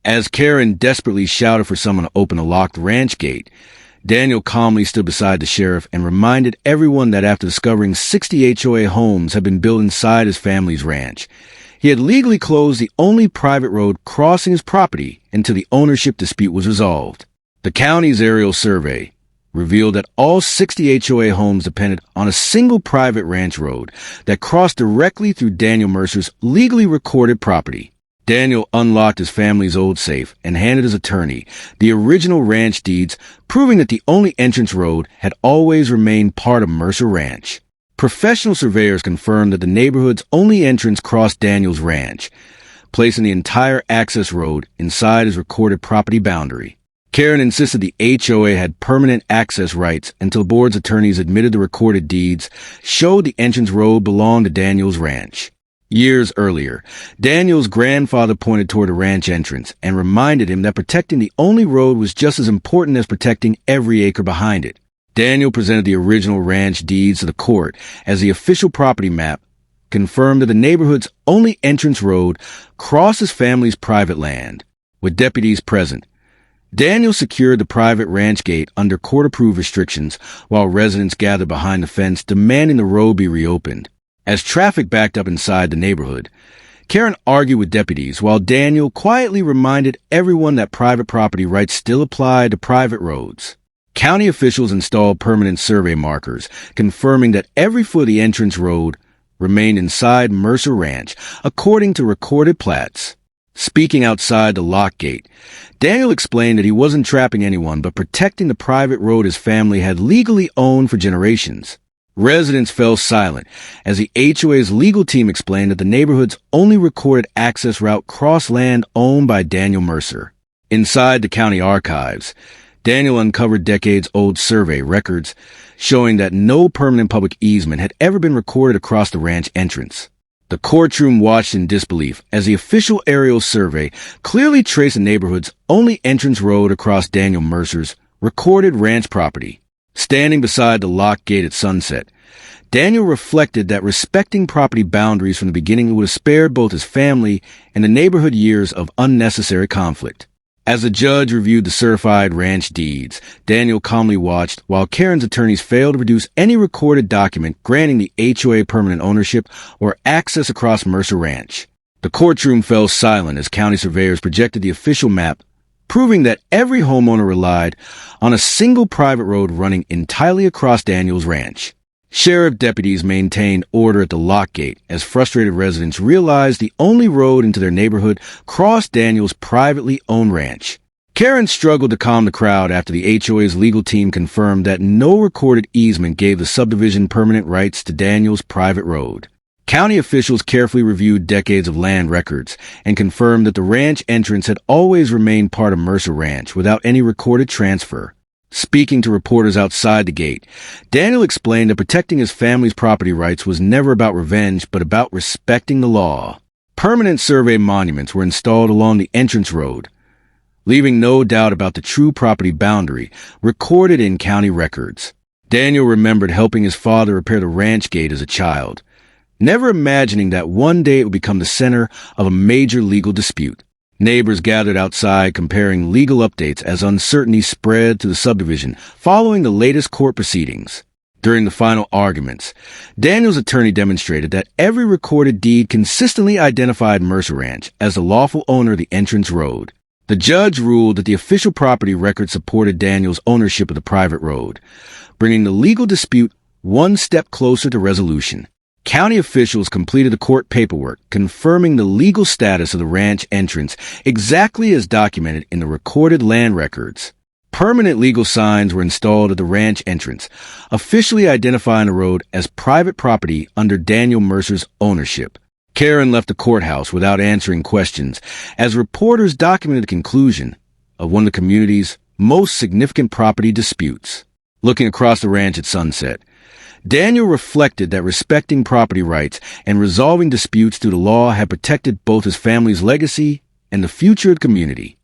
As Karen desperately shouted for someone to open a locked ranch gate, Daniel calmly stood beside the sheriff and reminded everyone that after discovering 60 HOA homes had been built inside his family's ranch, he had legally closed the only private road crossing his property until the ownership dispute was resolved. The county's aerial survey revealed that all 60 HOA homes depended on a single private ranch road that crossed directly through Daniel Mercer's legally recorded property. Daniel unlocked his family's old safe and handed his attorney the original ranch deeds, proving that the only entrance road had always remained part of Mercer Ranch. Professional surveyors confirmed that the neighborhood's only entrance crossed Daniel's ranch, placing the entire access road inside his recorded property boundary. Karen insisted the HOA had permanent access rights until board's attorneys admitted the recorded deeds showed the entrance road belonged to Daniel's ranch. Years earlier, Daniel's grandfather pointed toward a ranch entrance and reminded him that protecting the only road was just as important as protecting every acre behind it. Daniel presented the original ranch deeds to the court as the official property map confirmed that the neighborhood's only entrance road crossed his family's private land. With deputies present, Daniel secured the private ranch gate under court-approved restrictions while residents gathered behind the fence demanding the road be reopened. As traffic backed up inside the neighborhood, Karen argued with deputies while Daniel quietly reminded everyone that private property rights still applied to private roads. County officials installed permanent survey markers, confirming that every foot of the entrance road remained inside Mercer Ranch, according to recorded plats. Speaking outside the lock gate, Daniel explained that he wasn't trapping anyone but protecting the private road his family had legally owned for generations. Residents fell silent as the HOA's legal team explained that the neighborhood's only recorded access route crossed land owned by Daniel Mercer. Inside the county archives, Daniel uncovered decades-old survey records showing that no permanent public easement had ever been recorded across the ranch entrance. The courtroom watched in disbelief as the official aerial survey clearly traced the neighborhood's only entrance road across Daniel Mercer's recorded ranch property. Standing beside the lock gate at sunset, Daniel reflected that respecting property boundaries from the beginning would have spared both his family and the neighborhood years of unnecessary conflict. As the judge reviewed the certified ranch deeds, Daniel calmly watched while Karen's attorneys failed to produce any recorded document granting the HOA permanent ownership or access across Mercer Ranch. The courtroom fell silent as county surveyors projected the official map, proving that every homeowner relied on a single private road running entirely across Daniel's ranch. Sheriff deputies maintained order at the lock gate as frustrated residents realized the only road into their neighborhood crossed Daniel's privately owned ranch. Karen struggled to calm the crowd after the HOA's legal team confirmed that no recorded easement gave the subdivision permanent rights to Daniel's private road. County officials carefully reviewed decades of land records and confirmed that the ranch entrance had always remained part of Mercer Ranch without any recorded transfer. Speaking to reporters outside the gate, Daniel explained that protecting his family's property rights was never about revenge but about respecting the law. Permanent survey monuments were installed along the entrance road, leaving no doubt about the true property boundary recorded in county records. Daniel remembered helping his father repair the ranch gate as a child, never imagining that one day it would become the center of a major legal dispute. Neighbors gathered outside comparing legal updates as uncertainty spread to the subdivision following the latest court proceedings. During the final arguments, Daniel's attorney demonstrated that every recorded deed consistently identified Mercer Ranch as the lawful owner of the entrance road. The judge ruled that the official property record supported Daniel's ownership of the private road, bringing the legal dispute one step closer to resolution. County officials completed the court paperwork confirming the legal status of the ranch entrance exactly as documented in the recorded land records. Permanent legal signs were installed at the ranch entrance, officially identifying the road as private property under Daniel Mercer's ownership. Karen left the courthouse without answering questions as reporters documented the conclusion of one of the community's most significant property disputes. Looking across the ranch at sunset, Daniel reflected that respecting property rights and resolving disputes through the law had protected both his family's legacy and the future of the community.